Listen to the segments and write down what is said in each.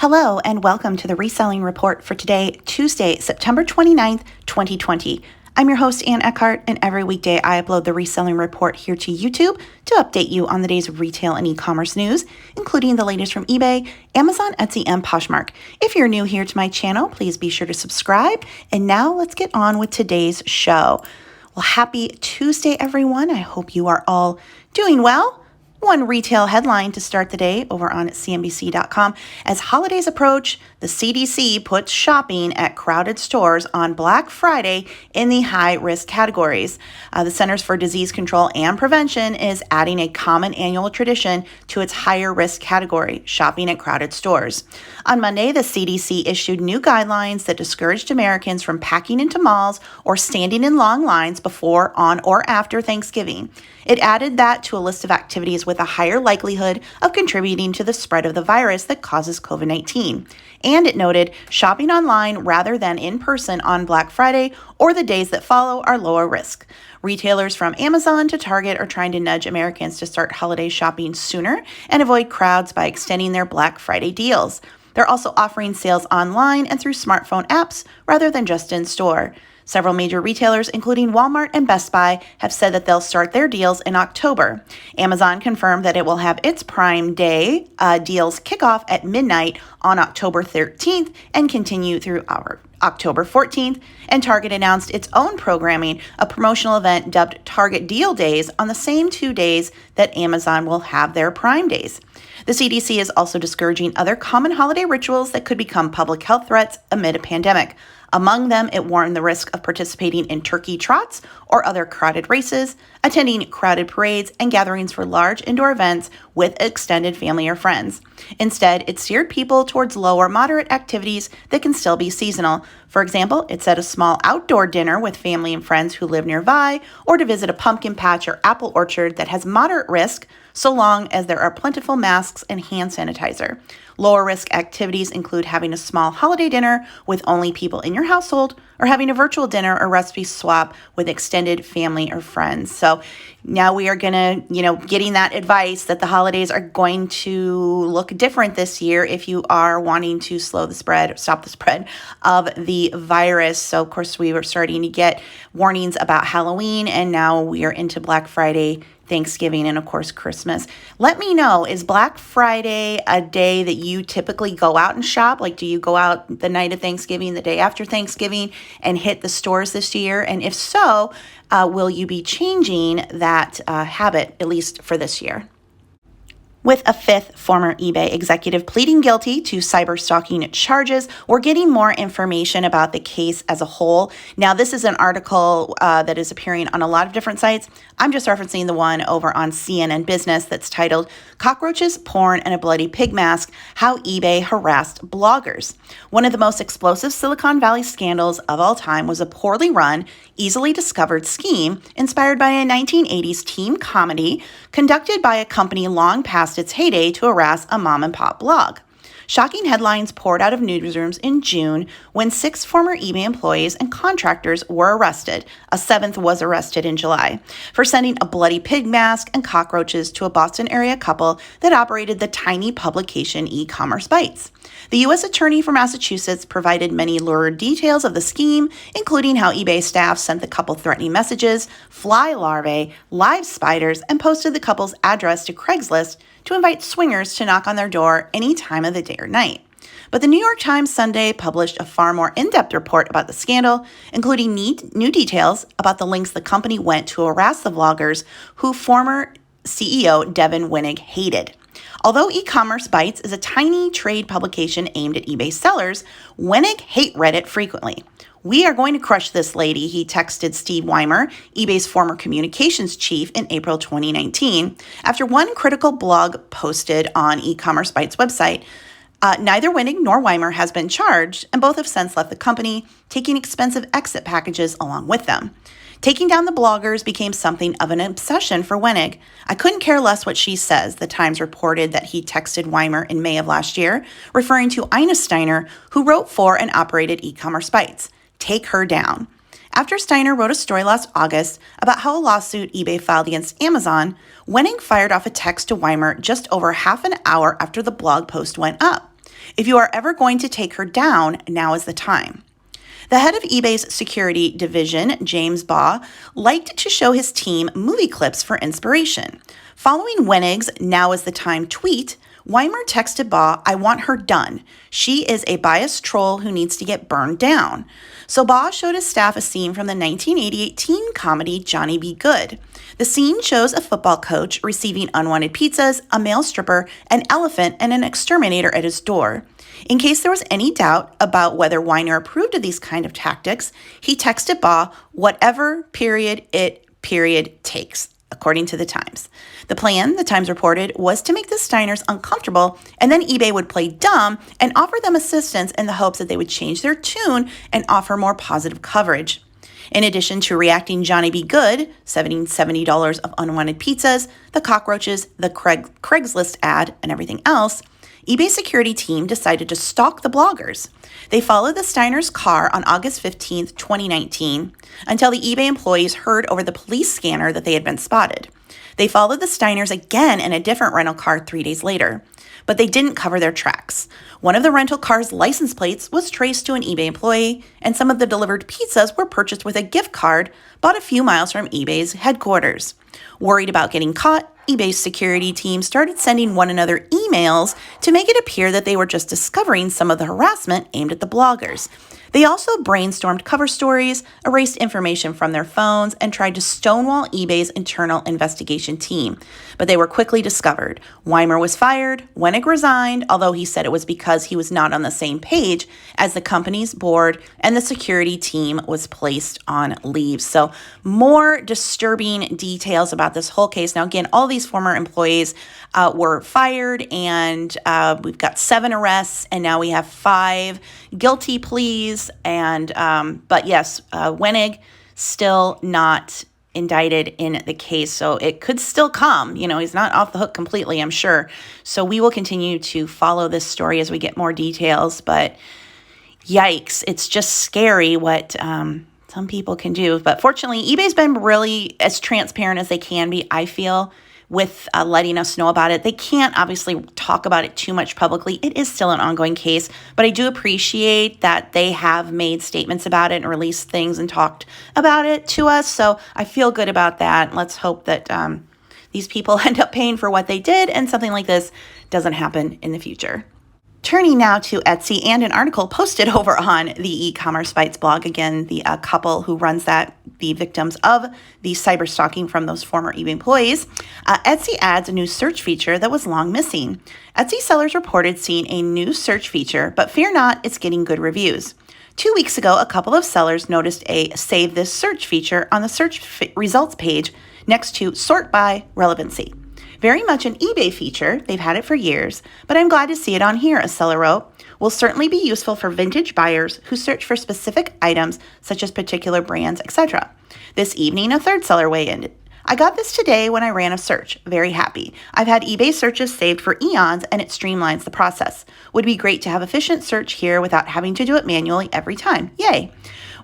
Hello and welcome to the Reselling Report for today, Tuesday, September 29th, 2020. I'm your host, Ann Eckhart, and every weekday I upload the Reselling Report here to YouTube to update you on the day's retail and e-commerce news, including the latest from eBay, Amazon, Etsy, and Poshmark. If you're new here to my channel, please be sure to subscribe. And now let's get on with today's show. Well, happy Tuesday, everyone. I hope you are all doing well. One retail headline to start the day over on CNBC.com. As holidays approach, the CDC puts shopping at crowded stores on Black Friday in the high-risk categories. The Centers for Disease Control and Prevention is adding a common annual tradition to its higher-risk category, shopping at crowded stores. On Monday, the CDC issued new guidelines that discouraged Americans from packing into malls or standing in long lines before, on, or after Thanksgiving. It added that to a list of activities with a higher likelihood of contributing to the spread of the virus that causes COVID-19. And it noted shopping online rather than in person on Black Friday or the days that follow are lower risk. Retailers from Amazon to Target are trying to nudge Americans to start holiday shopping sooner and avoid crowds by extending their Black Friday deals. They're also offering sales online and through smartphone apps rather than just in store. Several major retailers, including Walmart and Best Buy, have said that they'll start their deals in October. Amazon confirmed that it will have its Prime Day deals kick off at midnight on October 13th and continue through October 14th. And Target announced its own programming, a promotional event dubbed Target Deal Days, on the same 2 days that Amazon will have their Prime Days. The CDC is also discouraging other common holiday rituals that could become public health threats amid a pandemic. Among them, it warned the risk of participating in turkey trots or other crowded races, attending crowded parades, and gatherings for large indoor events with extended family or friends. Instead, it steered people towards low or moderate activities that can still be seasonal. For example, it said a small outdoor dinner with family and friends who live nearby, or to visit a pumpkin patch or apple orchard that has moderate risk, so long as there are plentiful masks and hand sanitizer. Lower risk activities include having a small holiday dinner with only people in your household, or having a virtual dinner or recipe swap with extended family or friends. So now we are going to, getting that advice that the holidays are going to look different this year if you are wanting to stop the spread of the virus. So of course we were starting to get warnings about Halloween, and now we are into Black Friday, Thanksgiving, and of course Christmas. Let me know, is Black Friday a day that you typically go out and shop? Like, do you go out the night of Thanksgiving, the day after Thanksgiving, and hit the stores this year? And if so, will you be changing that habit, at least for this year? With a fifth former eBay executive pleading guilty to cyberstalking charges, we're getting more information about the case as a whole. Now, this is an article that is appearing on a lot of different sites. I'm just referencing the one over on CNN Business that's titled "Cockroaches, Porn, and a Bloody Pig Mask: How eBay Harassed Bloggers." One of the most explosive Silicon Valley scandals of all time was a poorly run, easily discovered scheme inspired by a 1980s teen comedy conducted by a company long past its heyday to harass a mom-and-pop blog. Shocking headlines poured out of newsrooms in June when 6 former eBay employees and contractors were arrested. A 7th was arrested in July for sending a bloody pig mask and cockroaches to a Boston area couple that operated the tiny publication E-Commerce Bites. The U.S. Attorney for Massachusetts provided many lurid details of the scheme, including how eBay staff sent the couple threatening messages, fly larvae, live spiders, and posted the couple's address to Craigslist to invite swingers to knock on their door any time of the day or night. But the New York Times Sunday published a far more in-depth report about the scandal, including new details about the lengths the company went to harass the vloggers who former CEO Devin Wenig hated. Although E-Commerce Bites is a tiny trade publication aimed at eBay sellers, Wenig hate Reddit frequently. "We are going to crush this lady," he texted Steve Weimer, eBay's former communications chief, in April 2019, after one critical blog posted on E-Commerce Bites' website. Neither Wenig nor Weimer has been charged, and both have since left the company, taking expensive exit packages along with them. Taking down the bloggers became something of an obsession for Wenig. "I couldn't care less what she says," the Times reported that he texted Weimer in May of last year, referring to Ina Steiner, who wrote for and operated E-Commerce Bites. "Take her down." After Steiner wrote a story last August about how a lawsuit eBay filed against Amazon, Wenig fired off a text to Weimer just over half an hour after the blog post went up. If you are ever going to take her down, now is the time. The head of eBay's security division, James Baugh, liked to show his team movie clips for inspiration. Following Wenig's "Now is the time" tweet, Weimer texted Baugh, "I want her done. She is a biased troll who needs to get burned down." So Baugh showed his staff a scene from the 1988 teen comedy Johnny Be Good. The scene shows a football coach receiving unwanted pizzas, a male stripper, an elephant, and an exterminator at his door. In case there was any doubt about whether Weiner approved of these kind of tactics, he texted Baugh, "Whatever period it period takes," according to the Times. The plan, the Times reported, was to make the Steiners uncomfortable, and then eBay would play dumb and offer them assistance in the hopes that they would change their tune and offer more positive coverage. In addition to reacting Johnny Be Good, $70 of unwanted pizzas, the cockroaches, the Craigslist ad, and everything else, eBay's security team decided to stalk the bloggers. They followed the Steiners' car on August 15, 2019, until the eBay employees heard over the police scanner that they had been spotted. They followed the Steiners again in a different rental car 3 days later, but they didn't cover their tracks. One of the rental car's license plates was traced to an eBay employee, and some of the delivered pizzas were purchased with a gift card bought a few miles from eBay's headquarters. Worried about getting caught, eBay's security team started sending one another emails to make it appear that they were just discovering some of the harassment aimed at the bloggers. They also brainstormed cover stories, erased information from their phones, and tried to stonewall eBay's internal investigation team. But they were quickly discovered. Weimer was fired, Wenig resigned, although he said it was because he was not on the same page as the company's board, and the security team was placed on leave. So more disturbing details about this whole case. Now, again, all these former employees were fired, and we've got 7 arrests, and now we have 5 guilty pleas. And but yes, Wenig still not indicted in the case, so it could still come. You know, he's not off the hook completely, I'm sure. So we will continue to follow this story as we get more details. But yikes, it's just scary what some people can do. But fortunately, eBay's been really as transparent as they can be, I feel, with letting us know about it. They can't obviously talk about it too much publicly. It is still an ongoing case, but I do appreciate that they have made statements about it and released things and talked about it to us. So I feel good about that. Let's hope that these people end up paying for what they did and something like this doesn't happen in the future. Turning now to Etsy and an article posted over on the e-commerce bites blog. Again, the couple who runs that, the victims of the cyberstalking from those former eBay employees. Etsy adds a new search feature that was long missing. Etsy sellers reported seeing a new search feature, but fear not, it's getting good reviews. 2 weeks ago, a couple of sellers noticed a Save This Search feature on the search results page next to Sort By Relevancy. Very much an eBay feature. They've had it for years, but I'm glad to see it on here, a seller wrote. Will certainly be useful for vintage buyers who search for specific items such as particular brands, etc. This evening, a third seller weighed in. I got this today when I ran a search. Very happy. I've had eBay searches saved for eons and it streamlines the process. Would be great to have efficient search here without having to do it manually every time. Yay.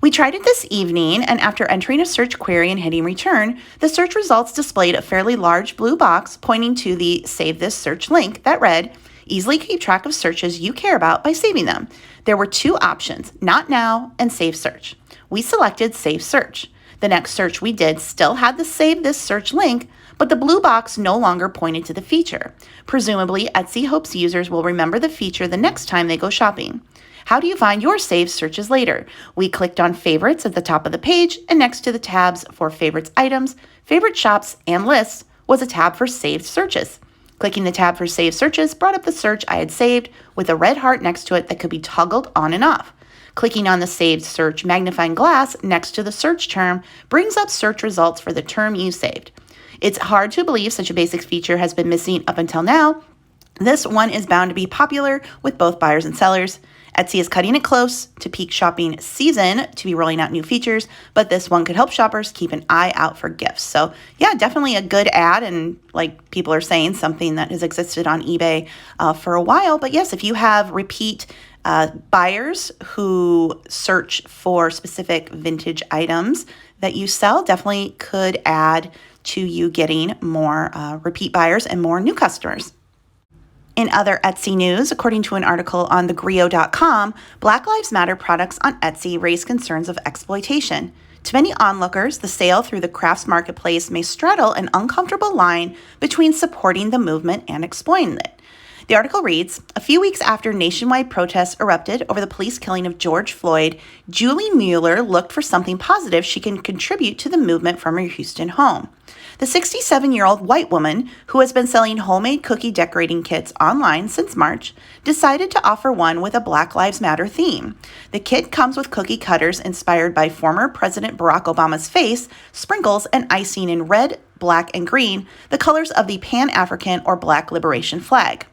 We tried it this evening, and after entering a search query and hitting return, the search results displayed a fairly large blue box pointing to the Save This Search link that read, easily keep track of searches you care about by saving them. There were 2 options, Not Now and Save Search. We selected Save Search. The next search we did still had the Save This Search link, but the blue box no longer pointed to the feature. Presumably, Etsy hopes users will remember the feature the next time they go shopping. How do you find your saved searches later? We clicked on Favorites at the top of the page, and next to the tabs for Favorites items, Favorite shops, and lists was a tab for saved searches. Clicking the tab for saved searches brought up the search I had saved with a red heart next to it that could be toggled on and off. Clicking on the saved search magnifying glass next to the search term brings up search results for the term you saved. It's hard to believe such a basic feature has been missing up until now. This one is bound to be popular with both buyers and sellers. Etsy is cutting it close to peak shopping season to be rolling out new features, but this one could help shoppers keep an eye out for gifts. So yeah, definitely a good ad, and like people are saying, something that has existed on eBay for a while. But yes, if you have repeat buyers who search for specific vintage items that you sell, definitely could add to you getting more repeat buyers and more new customers. In other Etsy news, according to an article on thegrio.com, Black Lives Matter products on Etsy raise concerns of exploitation. To many onlookers, the sale through the crafts marketplace may straddle an uncomfortable line between supporting the movement and exploiting it. The article reads, a few weeks after nationwide protests erupted over the police killing of George Floyd, Julie Mueller looked for something positive she can contribute to the movement from her Houston home. The 67-year-old white woman, who has been selling homemade cookie decorating kits online since March, decided to offer one with a Black Lives Matter theme. The kit comes with cookie cutters inspired by former President Barack Obama's face, sprinkles, and icing in red, black, and green, the colors of the Pan-African or Black Liberation flag.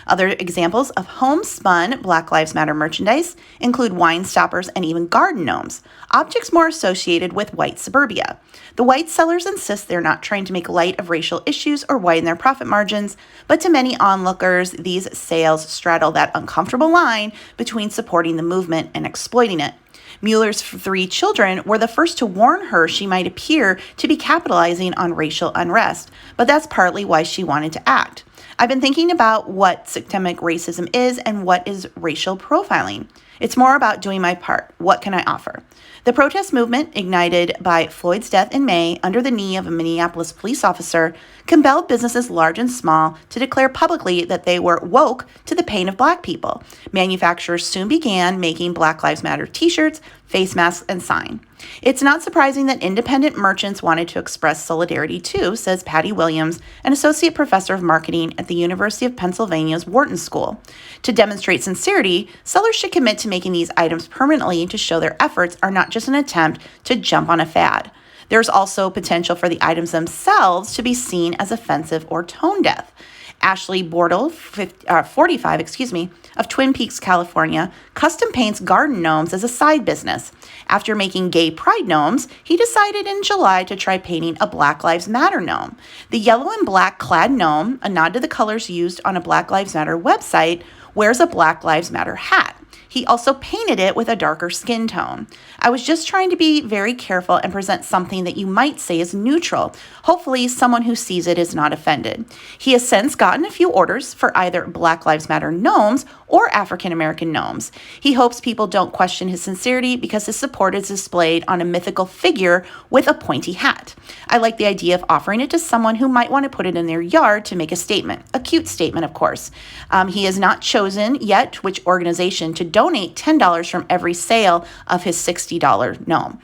Other examples of homespun Black Lives Matter merchandise include wine stoppers and even garden gnomes, objects more associated with white suburbia. The white sellers insist they're not trying to make light of racial issues or widen their profit margins, but to many onlookers, these sales straddle that uncomfortable line between supporting the movement and exploiting it. Mueller's 3 children were the first to warn her she might appear to be capitalizing on racial unrest, but that's partly why she wanted to act. I've been thinking about what systemic racism is and what is racial profiling. It's more about doing my part. What can I offer? The protest movement, ignited by Floyd's death in May under the knee of a Minneapolis police officer, compelled businesses large and small to declare publicly that they were woke to the pain of Black people. Manufacturers soon began making Black Lives Matter t-shirts, face masks, and signs. It's not surprising that independent merchants wanted to express solidarity too, says Patty Williams, an associate professor of marketing at the University of Pennsylvania's Wharton School. To demonstrate sincerity, sellers should commit to making these items permanently to show their efforts are not just an attempt to jump on a fad. There's also potential for the items themselves to be seen as offensive or tone deaf. Ashley Bortle, 45, of Twin Peaks, California, custom paints garden gnomes as a side business. After making gay pride gnomes, he decided in July to try painting a Black Lives Matter gnome. The yellow and black clad gnome, a nod to the colors used on a Black Lives Matter website, wears a Black Lives Matter hat. He also painted it with a darker skin tone. I was just trying to be very careful and present something that you might say is neutral. Hopefully, someone who sees it is not offended. He has since gotten a few orders for either Black Lives Matter gnomes or African American gnomes. He hopes people don't question his sincerity because his support is displayed on a mythical figure with a pointy hat. I like the idea of offering it to someone who might want to put it in their yard to make a statement. A cute statement, of course. He has not chosen yet which organization to donate $10 from every sale of his $60 gnome.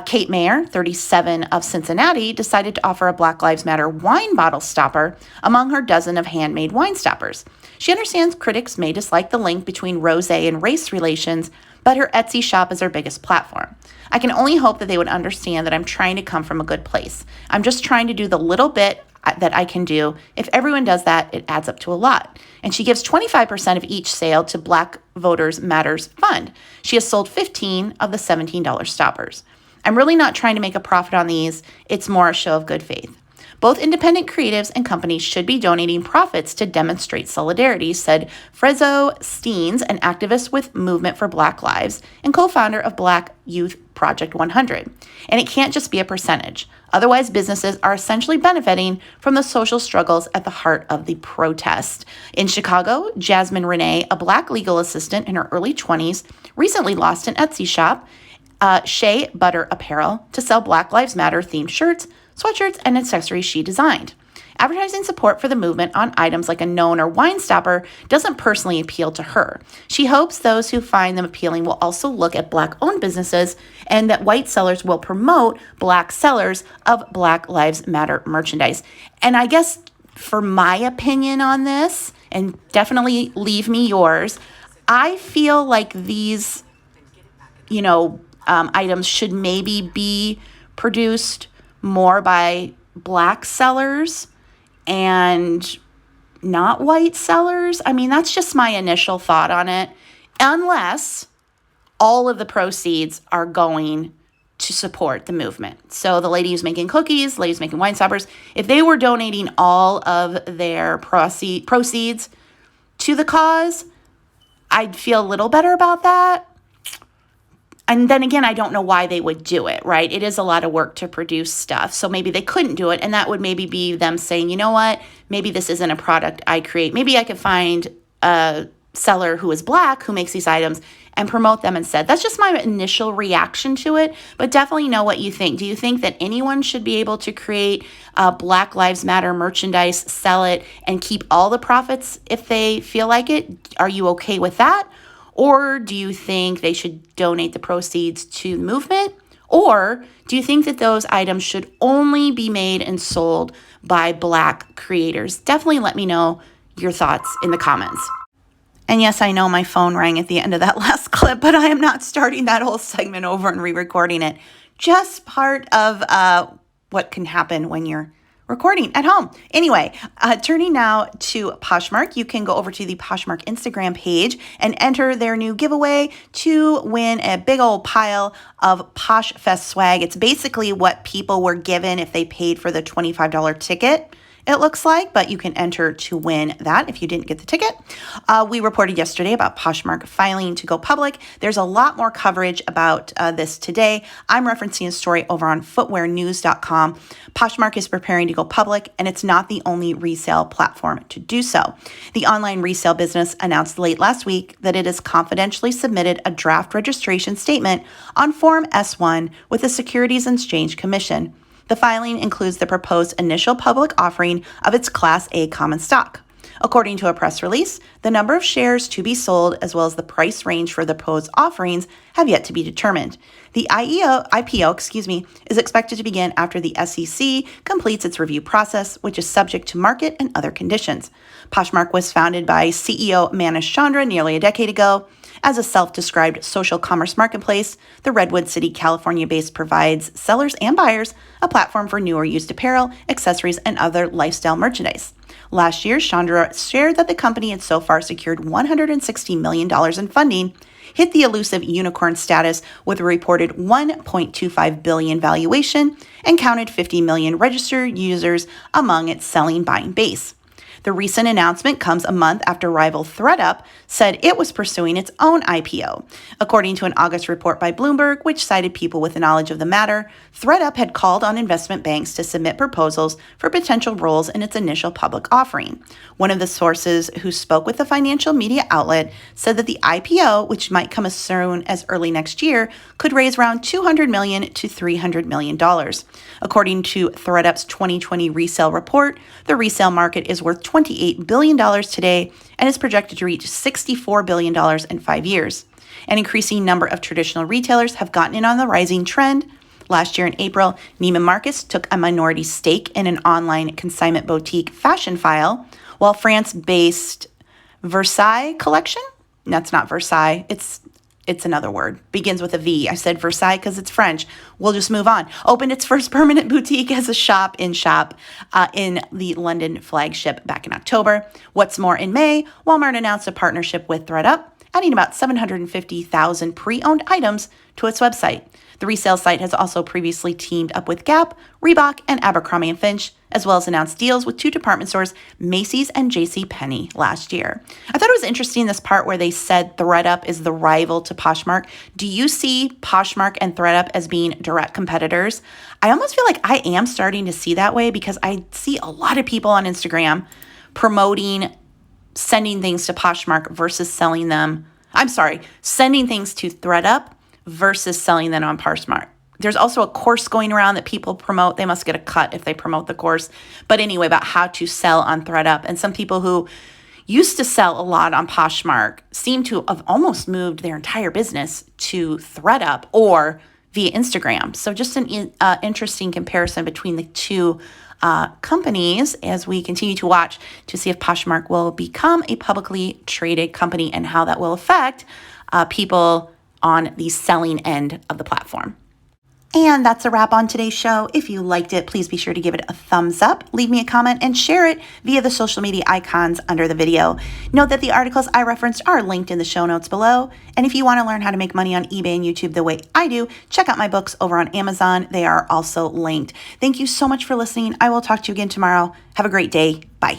Kate Mayer, 37, of Cincinnati, decided to offer a Black Lives Matter wine bottle stopper among her dozen of handmade wine stoppers. She understands critics may dislike the link between rosé and race relations, but her Etsy shop is her biggest platform. I can only hope that they would understand that I'm trying to come from a good place. I'm just trying to do the little bit that I can do. If everyone does that, it adds up to a lot. And she gives 25% of each sale to Black Voters Matters Fund. She has sold 15 of the $17 stoppers. I'm really not trying to make a profit on these. It's more a show of good faith. Both independent creatives and companies should be donating profits to demonstrate solidarity, said Frezo Steens, an activist with Movement for Black Lives and co-founder of Black Youth Project 100. And it can't just be a percentage. Otherwise, businesses are essentially benefiting from the social struggles at the heart of the protest. In Chicago, Jasmine Renee, a Black legal assistant in her early 20s, recently lost an Etsy shop, Shea Butter Apparel, to sell Black Lives Matter themed shirts, sweatshirts, and accessories she designed. Advertising support for the movement on items like a gnome or wine stopper doesn't personally appeal to her. She hopes those who find them appealing will also look at Black-owned businesses and that white sellers will promote Black sellers of Black Lives Matter merchandise. And I guess for my opinion on this, and definitely leave me yours, I feel like these, items should maybe be produced more by Black sellers and not white sellers. I mean, that's just my initial thought on it, unless all of the proceeds are going to support the movement. So the lady who's making cookies, lady who's making wine stoppers, if they were donating all of their proceeds to the cause, I'd feel a little better about that. And then again, I don't know why they would do it, right? It is a lot of work to produce stuff. So maybe they couldn't do it. And that would maybe be them saying, you know what, maybe this isn't a product I create. Maybe I could find a seller who is Black who makes these items and promote them instead. That's just my initial reaction to it, but definitely know what you think. Do you think that anyone should be able to create Black Lives Matter merchandise, sell it, and keep all the profits if they feel like it? Are you okay with that? Or do you think they should donate the proceeds to the movement? Or do you think that those items should only be made and sold by Black creators? Definitely let me know your thoughts in the comments. And yes, I know my phone rang at the end of that last clip, but I am not starting that whole segment over and re-recording it. Just part of what can happen when you're recording at home. Anyway, turning now to Poshmark, you can go over to the Poshmark Instagram page and enter their new giveaway to win a big old pile of Posh Fest swag. It's basically what people were given if they paid for the $25 ticket, it looks like, but you can enter to win that if you didn't get the ticket. We reported yesterday about Poshmark filing to go public. There's a lot more coverage about this today. I'm referencing a story over on footwearnews.com. Poshmark is preparing to go public, and it's not the only resale platform to do so. The online resale business announced late last week that it has confidentially submitted a draft registration statement on Form S-1 with the Securities and Exchange Commission. The filing includes the proposed initial public offering of its Class A common stock. According to a press release, the number of shares to be sold as well as the price range for the proposed offerings have yet to be determined. The IPO is expected to begin after the SEC completes its review process, which is subject to market and other conditions. Poshmark was founded by CEO Manish Chandra nearly a decade ago. As a self-described social commerce marketplace, the Redwood City, California base provides sellers and buyers a platform for new or used apparel, accessories, and other lifestyle merchandise. Last year, Chandra shared that the company had so far secured $160 million in funding, hit the elusive unicorn status with a reported $1.25 billion valuation, and counted 50 million registered users among its selling buying base. The recent announcement comes a month after rival ThredUp said it was pursuing its own IPO. According to an August report by Bloomberg, which cited people with knowledge of the matter, ThredUp had called on investment banks to submit proposals for potential roles in its initial public offering. One of the sources who spoke with the financial media outlet said that the IPO, which might come as soon as early next year, could raise around $200 million to $300 million. According to ThredUp's 2020 resale report, the resale market is worth $28 billion today and is projected to reach $64 billion in 5 years. An increasing number of traditional retailers have gotten in on the rising trend. Last year in April, Neiman Marcus took a minority stake in an online consignment boutique Fashion File, while France-based Versailles Collection, that's not Versailles, it's another word, begins with a V. I said Versailles because it's French. We'll just move on. Opened its first permanent boutique as a shop-in-shop in the London flagship back in October. What's more, in May, Walmart announced a partnership with ThredUp, adding about 750,000 pre-owned items to its website. The resale site has also previously teamed up with Gap, Reebok, and Abercrombie & Fitch, as well as announced deals with 2 department stores, Macy's and JCPenney, last year. I thought it was interesting, this part where they said ThredUp is the rival to Poshmark. Do you see Poshmark and ThredUp as being direct competitors? I almost feel like I am starting to see that way because I see a lot of people on Instagram promoting sending things to Poshmark versus sending things to ThredUp versus selling them on Poshmark. There's also a course going around that people promote. They must get a cut if they promote the course. But anyway, about how to sell on ThredUp. And some people who used to sell a lot on Poshmark seem to have almost moved their entire business to ThredUp or via Instagram. So just an interesting comparison between the two companies as we continue to watch to see if Poshmark will become a publicly traded company and how that will affect people on the selling end of the platform. And that's a wrap on today's show. If you liked it, please be sure to give it a thumbs up, leave me a comment, and share it via the social media icons under the video. Note that the articles I referenced are linked in the show notes below. And if you want to learn how to make money on eBay and YouTube the way I do, check out my books over on Amazon. They are also linked. Thank you so much for listening. I will talk to you again tomorrow. Have a great day. Bye.